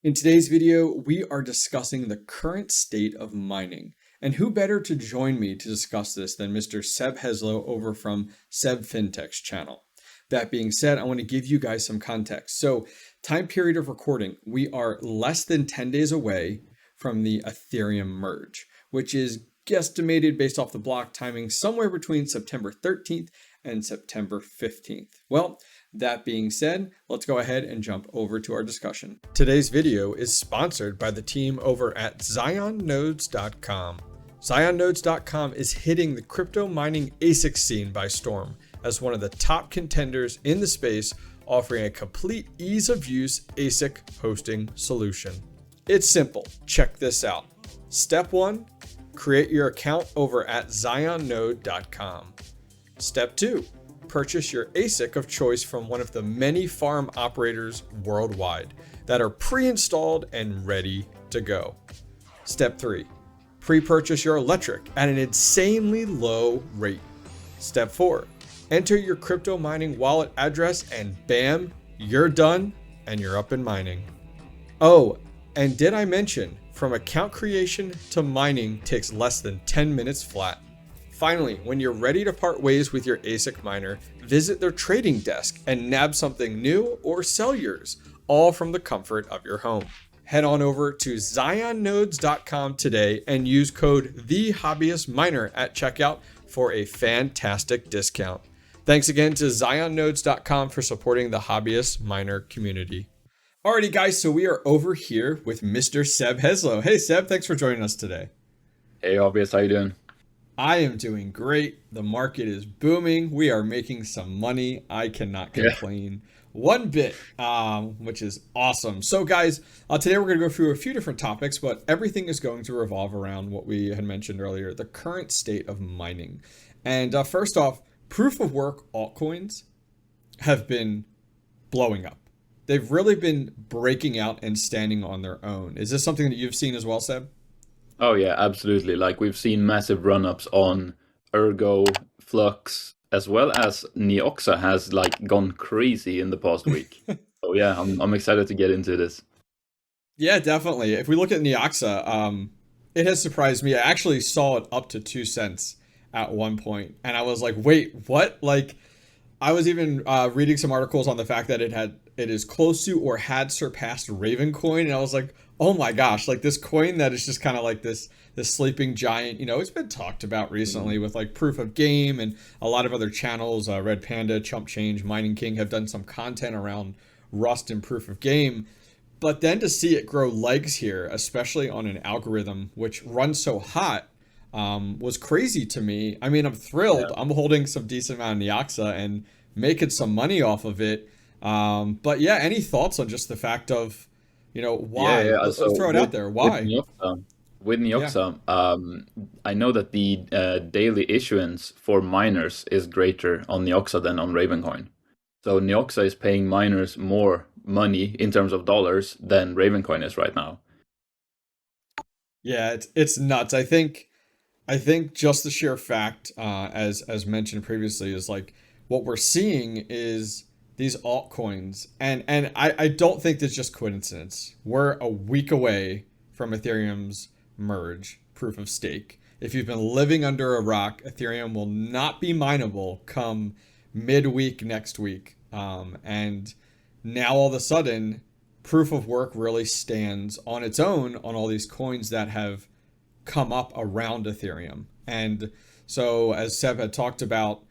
In today's video, we are discussing the current state of mining. And who better to join me to discuss this than Mr. 𝐬𝐵 over from 𝐬𝐵 FinTech's channel. That being said, I want to give you guys some context. So, time period of recording, we are less than 10 days away from the Ethereum Merge, which is guesstimated based off the block timing somewhere between September 13th and September 15th. Well, that being said, let's go ahead and jump over to our discussion. Today's video is sponsored by the team over at ZionNodes.com. ZionNodes.com is hitting the crypto mining ASIC scene by storm as one of the top contenders in the space, offering a complete ease of use ASIC hosting solution. It's simple. Check this out. Step 1, create your account over at ZionNode.com. Step 2, purchase your ASIC of choice from one of the many farm operators worldwide that are pre-installed and ready to go. Step 3, pre-purchase your electric at an insanely low rate. Step 4, enter your crypto mining wallet address and bam, you're done and you're up and mining. Oh, and did I mention, from account creation to mining takes less than 10 minutes flat. Finally, when you're ready to part ways with your ASIC miner, visit their trading desk and nab something new or sell yours, all from the comfort of your home. Head on over to ZionNodes.com today and use code TheHobbyistMiner at checkout for a fantastic discount. Thanks again to ZionNodes.com for supporting the Hobbyist Miner community. Alrighty guys, so we are over here with Mr. 𝐬𝐵. Hey Seb, thanks for joining us today. Hey Hobbyist, how you doing? I am doing great. The market is booming. We are making some money. I cannot complain one bit, which is awesome. So guys, today we're going to go through a few different topics, but everything is going to revolve around what we had mentioned earlier, the current state of mining. And first off, proof of work altcoins have been blowing up. They've really been breaking out and standing on their own. Is this something that you've seen as well, Seb? Oh yeah, absolutely. Like we've seen massive run-ups on Ergo, Flux, as well as Neoxa has like gone crazy in the past week. So yeah, I'm excited to get into this. Yeah, definitely. If we look at Neoxa, it has surprised me. I actually saw it up to 2 cents at one point, and I was like, wait, what? Like, I was even reading some articles on the fact that it is close to or had surpassed Ravencoin, and I was like, oh my gosh, like this coin that is just kind of like this sleeping giant. You know, it's been talked about recently with like Proof of Game and a lot of other channels. Red Panda, Chump Change, Mining King have done some content around Rust and Proof of Game. But then to see it grow legs here, especially on an algorithm which runs so hot, was crazy to me. I mean, I'm thrilled. Yeah. I'm holding some decent amount of Neoxa and making some money off of it. But yeah, any thoughts on just the fact of, you know, why? Yeah. Let's throw it out there. Why? With Neoxa, I know that the daily issuance for miners is greater on Neoxa than on Ravencoin. So Neoxa is paying miners more money in terms of dollars than Ravencoin is right now. Yeah, it's nuts. I think just the sheer fact, as mentioned previously, is like what we're seeing is these altcoins, and I don't think that's just coincidence. We're a week away from Ethereum's merge, proof of stake. If you've been living under a rock, Ethereum will not be mineable come midweek next week. And now all of a sudden, proof of work really stands on its own on all these coins that have come up around Ethereum. And so as Seb had talked about,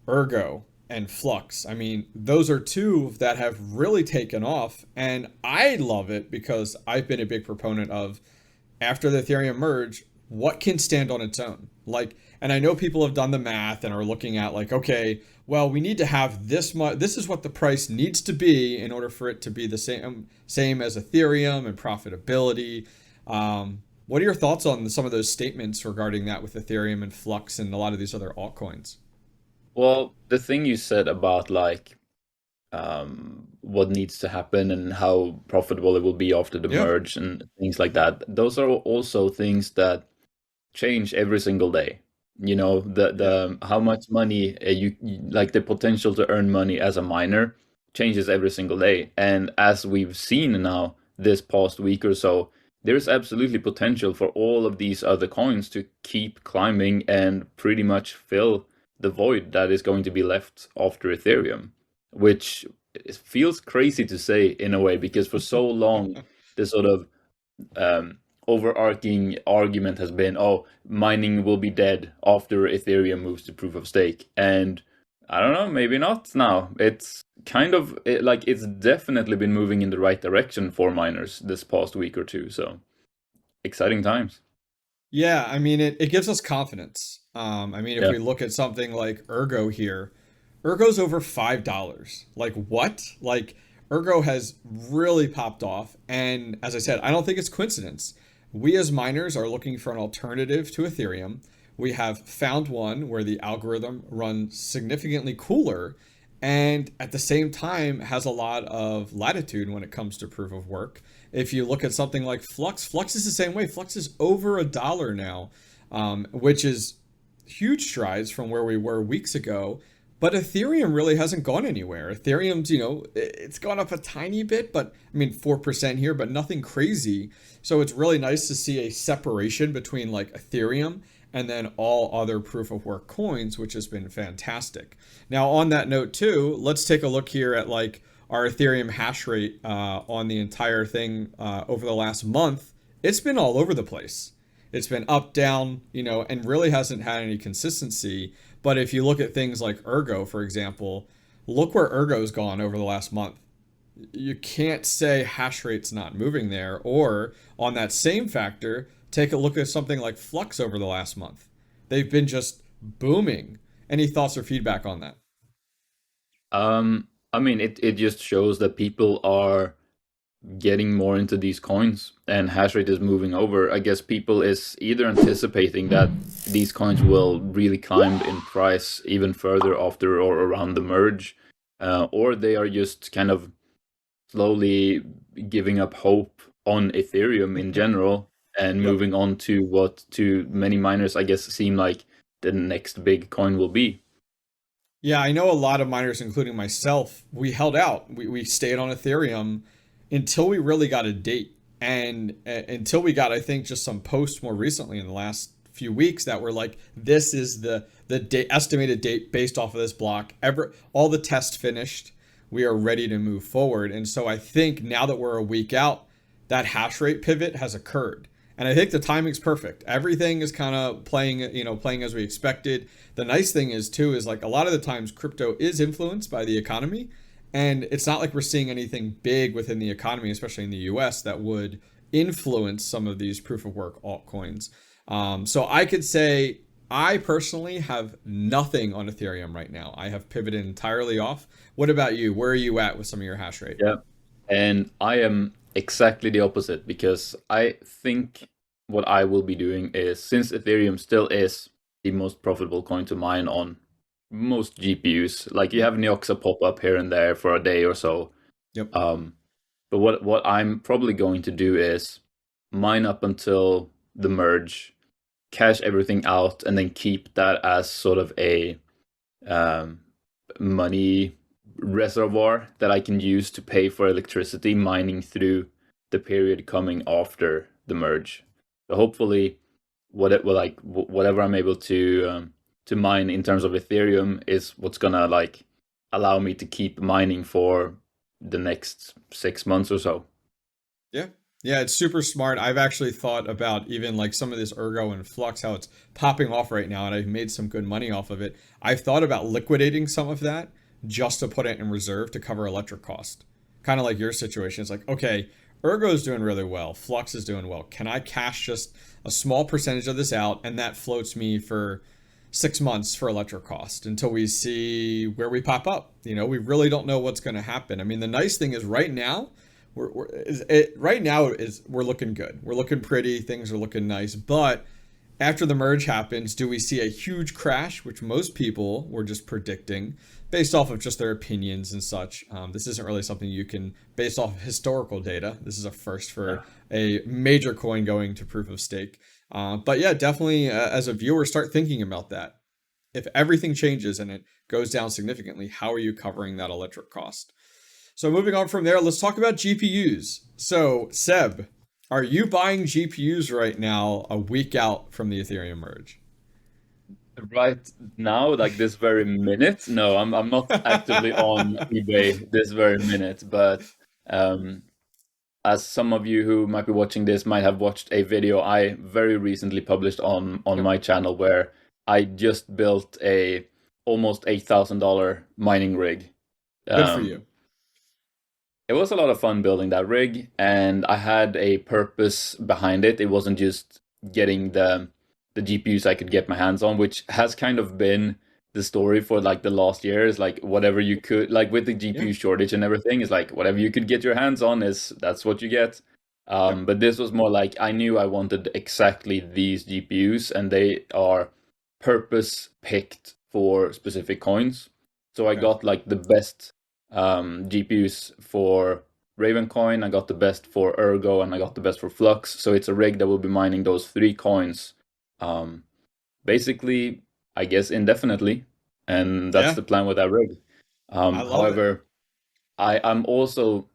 Ergo and Flux, I mean, those are two that have really taken off, and I love it because I've been a big proponent of, after the Ethereum merge, what can stand on its own? Like, and I know people have done the math and are looking at like, okay, well, we need to have this much, this is what the price needs to be in order for it to be the same as Ethereum and profitability. What are your thoughts on some of those statements regarding that with Ethereum and Flux and a lot of these other altcoins? Well, the thing you said about like what needs to happen and how profitable it will be after the merge and things like that, those are also things that change every single day. You know, the how much money you like, the potential to earn money as a miner changes every single day. And as we've seen now, this past week or so, there's absolutely potential for all of these other coins to keep climbing and pretty much fill the void that is going to be left after Ethereum, which feels crazy to say in a way, because for so long, the sort of overarching argument has been, oh, mining will be dead after Ethereum moves to proof of stake. And I don't know, maybe not now. It's kind of like it's definitely been moving in the right direction for miners this past week or two. So exciting times. Yeah, I mean, it gives us confidence. I mean, if Yeah. we look at something like Ergo here, Ergo's over $5. Like, what? Like, Ergo has really popped off. And as I said, I don't think it's coincidence. We as miners are looking for an alternative to Ethereum. We have found one where the algorithm runs significantly cooler and at the same time has a lot of latitude when it comes to proof of work. If you look at something like Flux, Flux is the same way. Flux is over $1 now, which is huge strides from where we were weeks ago. But Ethereum really hasn't gone anywhere. Ethereum's, it's gone up a tiny bit, but I mean, 4% here, but nothing crazy. So it's really nice to see a separation between like Ethereum and then all other proof of work coins, which has been fantastic. Now, on that note too, let's take a look here at like our Ethereum hash rate on the entire thing over the last month. It's been all over the place. It's been up, down, and really hasn't had any consistency. But if you look at things like Ergo, for example, look where Ergo's gone over the last month. You can't say hash rate's not moving there. Or on that same factor, take a look at something like Flux over the last month. They've been just booming. Any thoughts or feedback on that? I mean, it just shows that people are getting more into these coins and hash rate is moving over. I guess people is either anticipating that these coins will really climb in price even further after or around the merge, or they are just kind of slowly giving up hope on Ethereum in general and moving on to what to many miners, I guess, seem like the next big coin will be. Yeah, I know a lot of miners, including myself, we held out. We stayed on Ethereum until we really got a date. And until we got, I think, just some posts more recently in the last few weeks that were like, this is the estimated date based off of this block. All the tests finished. We are ready to move forward. And so I think now that we're a week out, that hash rate pivot has occurred. And I think the timing's perfect. Everything is kind of playing as we expected. The nice thing is too, is like a lot of the times crypto is influenced by the economy. And it's not like we're seeing anything big within the economy, especially in the US, that would influence some of these proof of work altcoins. So I could say I personally have nothing on Ethereum right now. I have pivoted entirely off. What about you? Where are you at with some of your hash rate? Yeah. And I am exactly the opposite, because I think what I will be doing is, since Ethereum still is the most profitable coin to mine on most GPUs, like you have Neoxa pop up here and there for a day or so. Yep. But what I'm probably going to do is mine up until the merge, cash everything out, and then keep that as sort of a money reservoir that I can use to pay for electricity mining through the period coming after the merge. So hopefully, whatever I'm able to mine in terms of Ethereum is what's gonna like allow me to keep mining for the next 6 months or so. Yeah, it's super smart. I've actually thought about even like some of this Ergo and Flux, how it's popping off right now, and I've made some good money off of it. I've thought about liquidating some of that just to put it in reserve to cover electric cost. Kind of like your situation. It's like, okay, Ergo is doing really well. Flux is doing well. Can I cash just a small percentage of this out, and that floats me for 6 months for electric cost until we see where we pop up? We really don't know what's going to happen. I mean, the nice thing is right now, we're looking good. We're looking pretty. Things are looking nice. But after the merge happens, do we see a huge crash, which most people were just predicting based off of just their opinions and such? This isn't really something you can, based off of historical data. This is a first for a major coin going to proof of stake. But yeah, definitely as a viewer, start thinking about that. If everything changes and it goes down significantly, how are you covering that electric cost? So moving on from there, let's talk about GPUs. So Seb, are you buying GPUs right now a week out from the Ethereum merge? Right now, like this very minute, no, I'm not actively on eBay this very minute, but um, as some of you who might be watching this might have watched a video I very recently published on Yep. my channel where I just built a almost $8,000 mining rig. Good for Um, you. it was a lot of fun building that rig, and I had a purpose behind it. It wasn't just getting the GPUs I could get my hands on, which has kind of been the story for like the last years. Like whatever you could, like with the Yeah. GPU shortage and everything, is like whatever you could get your hands on is that's what you get. Yep. But this was more like I knew I wanted exactly these GPUs, and they are purpose picked for specific coins. So I Okay. got like the best GPUs for Ravencoin, I got the best for Ergo, and I got the best for Flux. So it's a rig that will be mining those three coins, um, basically, I guess indefinitely, and that's Yeah. the plan with that rig. I love it. However, I'm also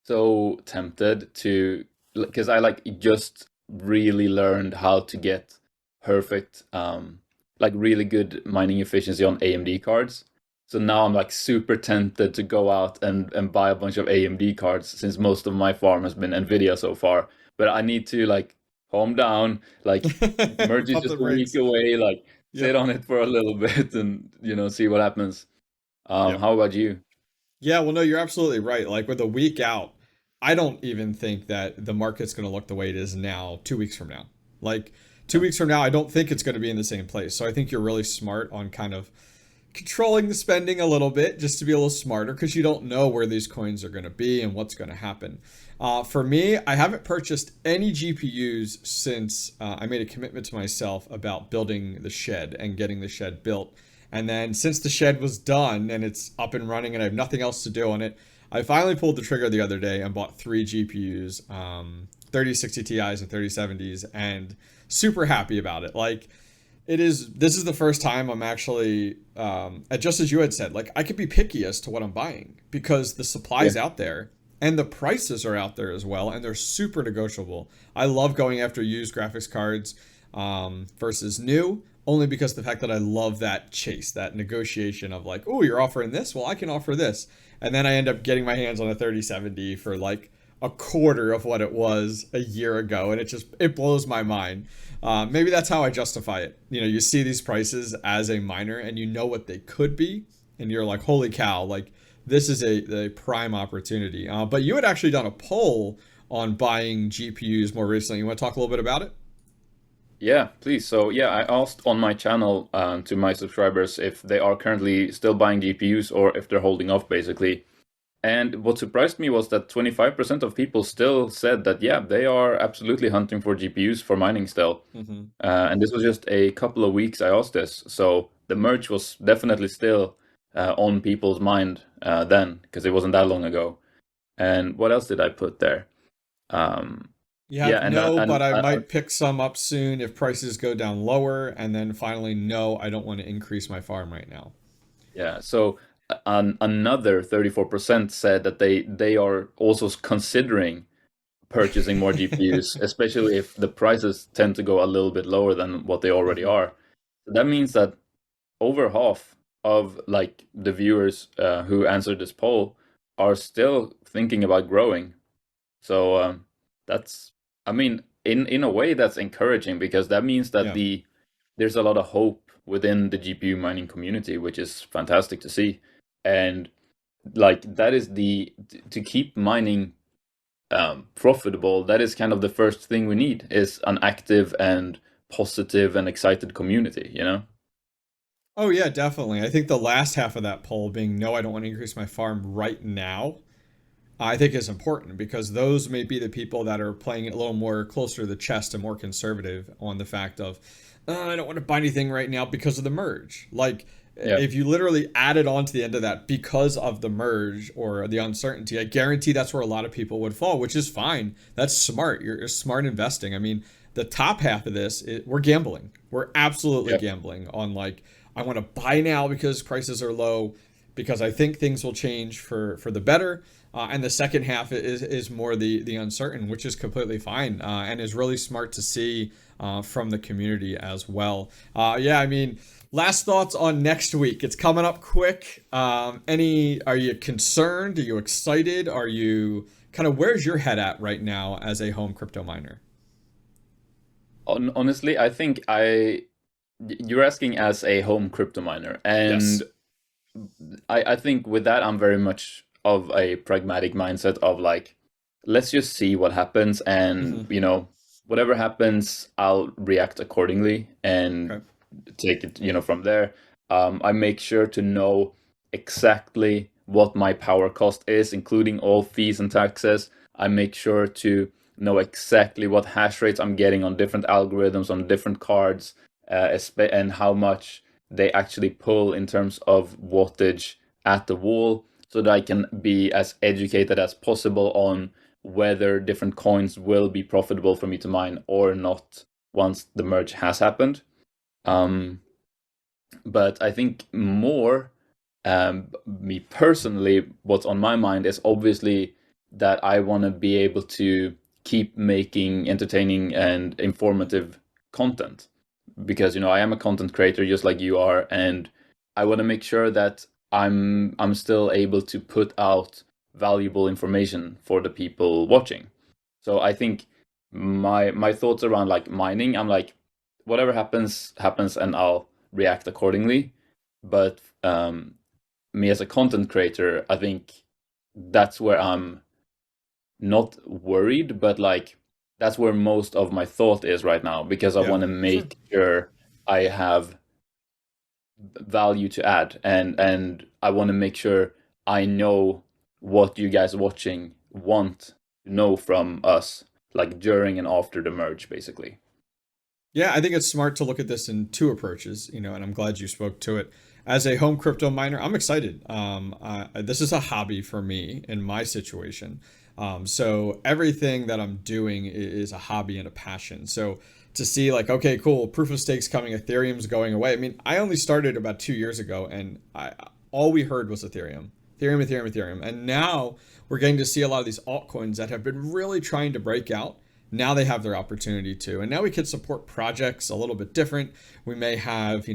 so tempted to, because I like just really learned how to get perfect, like really good mining efficiency on AMD cards. So now I'm like super tempted to go out and buy a bunch of AMD cards since most of my farm has been Nvidia so far. But I need to like calm down, like merge is Pump the just a week brakes. away, like sit Yep. on it for a little bit and see what happens. Yep. How about you? Yeah, well, no, you're absolutely right. Like with a week out, I don't even think that the market's going to look the way it is now 2 weeks from now. Like two Yeah. weeks from now, I don't think it's going to be in the same place. So I think you're really smart on kind of controlling the spending a little bit just to be a little smarter because you don't know where these coins are going to be and what's going to happen. For me, I haven't purchased any GPUs since I made a commitment to myself about building the shed and getting the shed built. And then since the shed was done and it's up and running and I have nothing else to do on it, I finally pulled the trigger the other day and bought three GPUs, 3060 Ti's and 3070s, and super happy about it. Like, this is the first time I'm actually just as you had said, like I could be picky as to what I'm buying because the Yeah. supply's out there and the prices are out there as well, and they're super negotiable. I love going after used graphics cards versus new, only because the fact that I love that chase, that negotiation of like, oh, you're offering this, well, I can offer this, and then I end up getting my hands on a 3070 for like a quarter of what it was a year ago, and it blows my mind. Maybe that's how I justify it. You know, you see these prices as a miner, and you know what they could be, and you're like, holy cow, like this is a prime opportunity. But you had actually done a poll on buying GPUs more recently. You want to talk a little bit about it? Yeah, please. So yeah, I asked on my channel to my subscribers if they are currently still buying GPUs or if they're holding off, basically. And what surprised me was that 25% of people still said that, yeah, they are absolutely hunting for GPUs for mining still. Mm-hmm. And this was just a couple of weeks I asked this. So the merge was definitely still on people's mind then, because it wasn't that long ago. And what else did I put there? Um, You yeah, have and, no, but I I might pick some up soon if prices go down lower, and then finally, no, I don't want to increase my farm right now. yeah, so another 34% said that they are also considering purchasing more GPUs, especially if the prices tend to go a little bit lower than what they already Mhm. are. That means that over half of like the viewers who answered this poll are still thinking about growing. So that's, I mean, in a way that's encouraging because that means that Yeah. there's a lot of hope within the GPU mining community, which is fantastic to see. And like that is to keep mining profitable, that is kind of the first thing we need is an active and positive and excited community, you know? Oh yeah, definitely. I think the last half of that poll being no, I don't want to increase my farm right now, I think is important because those may be the people that are playing it a little more closer to the chest and more conservative on the fact of, I don't want to buy anything right now because of the merge. Like, Yeah. if you literally added on to the end of that because of the merge or the uncertainty, I guarantee that's where a lot of people would fall, which is fine. That's smart. You're smart investing. I mean, the top half of this, we're gambling. We're absolutely Yeah. gambling on like, I want to buy now because prices are low, because I think things will change for the better. And the second half is more the uncertain, which is completely fine, and is really smart to see from the community as well. Yeah, I mean, last thoughts on next week. It's coming up quick. Are you concerned? Are you excited? Are you kind of, where's your head at right now as a home crypto miner? Honestly, I think you're asking as a home crypto miner, and Yes. I think with that, I'm very much of a pragmatic mindset of like, let's just see what happens, and whatever happens, I'll react accordingly and Okay. take it, from there. I make sure to know exactly what my power cost is, including all fees and taxes. I make sure to know exactly what hash rates I'm getting on different algorithms, on different cards, and how much they actually pull in terms of wattage at the wall, so that I can be as educated as possible on whether different coins will be profitable for me to mine or not once the merge has happened. But I think more, me personally, what's on my mind is obviously that I want to be able to keep making entertaining and informative content, because I am a content creator just like you are, and I want to make sure that I'm still able to put out valuable information for the people watching. So I think my thoughts around like mining, I'm like, whatever happens, and I'll react accordingly. But me as a content creator, I think that's where I'm not worried, but like that's where most of my thought is right now, because I want to make sure I have value to add, and I want to make sure I know what you guys watching want to know from us, like during and after the merge, basically. Yeah, I think it's smart to look at this in two approaches, and I'm glad you spoke to it. As a home crypto miner, I'm excited. This is a hobby for me in my situation. So everything that I'm doing is a hobby and a passion. So to see like, okay, cool, proof of stake's coming, Ethereum's going away. I mean, I only started about 2 years ago, and all we heard was Ethereum, Ethereum, Ethereum, Ethereum. And now we're getting to see a lot of these altcoins that have been really trying to break out. Now they have their opportunity to, and now we can support projects a little bit different. We may have,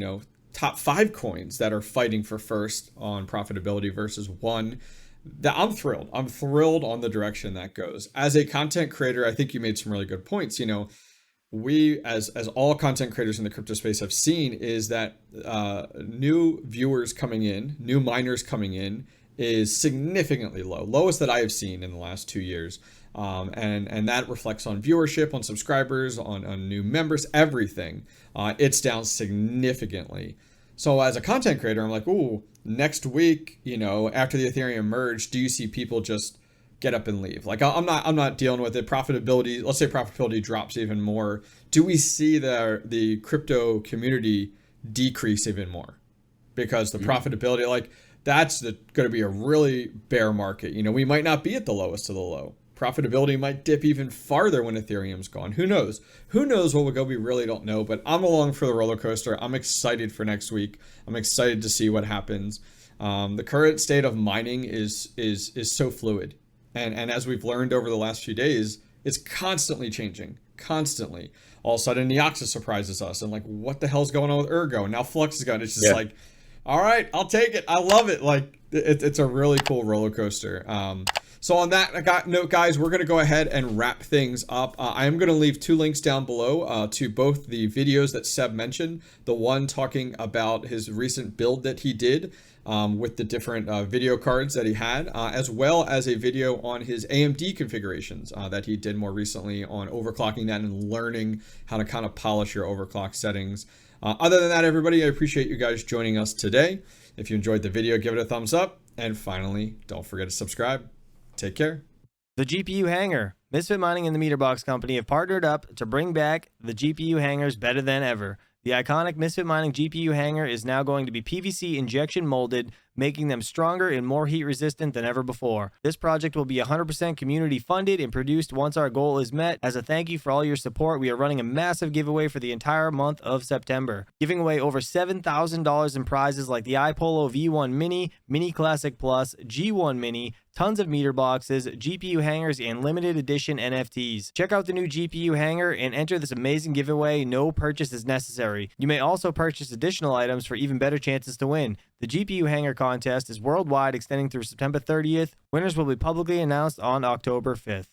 top 5 coins that are fighting for first on profitability versus one. That I'm thrilled. I'm thrilled on the direction that goes. As a content creator, I think you made some really good points. We, as all content creators in the crypto space have seen, is that new viewers coming in, new miners coming in, is significantly low, lowest that I have seen in the last 2 years. And that reflects on viewership, on subscribers, on new members, everything. It's down significantly. So as a content creator, I'm like, ooh, next week, after the Ethereum merge, do you see people just get up and leave? Like, I'm not dealing with it. Profitability, let's say profitability drops even more. Do we see the crypto community decrease even more? Because the profitability, like, that's going to be a really bear market. We might not be at the lowest of the low. Profitability might dip even farther when Ethereum's gone. Who knows? Who knows what will go? We really don't know, but I'm along for the roller coaster. I'm excited for next week. I'm excited to see what happens. The current state of mining is so fluid. And as we've learned over the last few days, it's constantly changing, constantly. All of a sudden, Neoxa surprises us, and like, what the hell's going on with Ergo? And now Flux is gone. It's just like, all right, I'll take it. I love it. Like, it's a really cool roller coaster. So on that note, guys, we're going to go ahead and wrap things up. I am going to leave 2 links down below to both the videos that Seb mentioned, the one talking about his recent build that he did with the different video cards that he had, as well as a video on his AMD configurations that he did more recently on overclocking that and learning how to kind of polish your overclock settings. Other than that, everybody, I appreciate you guys joining us today. If you enjoyed the video, give it a thumbs up. And finally, don't forget to subscribe. Take care. The GPU Hanger. Misfit Mining and the Meterbox Company have partnered up to bring back the GPU hangers better than ever. The iconic Misfit Mining GPU hanger is now going to be PVC injection molded, making them stronger and more heat resistant than ever before. This project will be 100% community funded and produced once our goal is met. As a thank you for all your support, we are running a massive giveaway for the entire month of September, giving away over $7,000 in prizes like the iPolo V1 Mini, Mini Classic Plus, G1 Mini, tons of meter boxes, GPU hangers, and limited edition NFTs. Check out the new GPU hanger and enter this amazing giveaway. No purchase is necessary. You may also purchase additional items for even better chances to win. The GPU hanger contest is worldwide, extending through September 30th. Winners will be publicly announced on October 5th.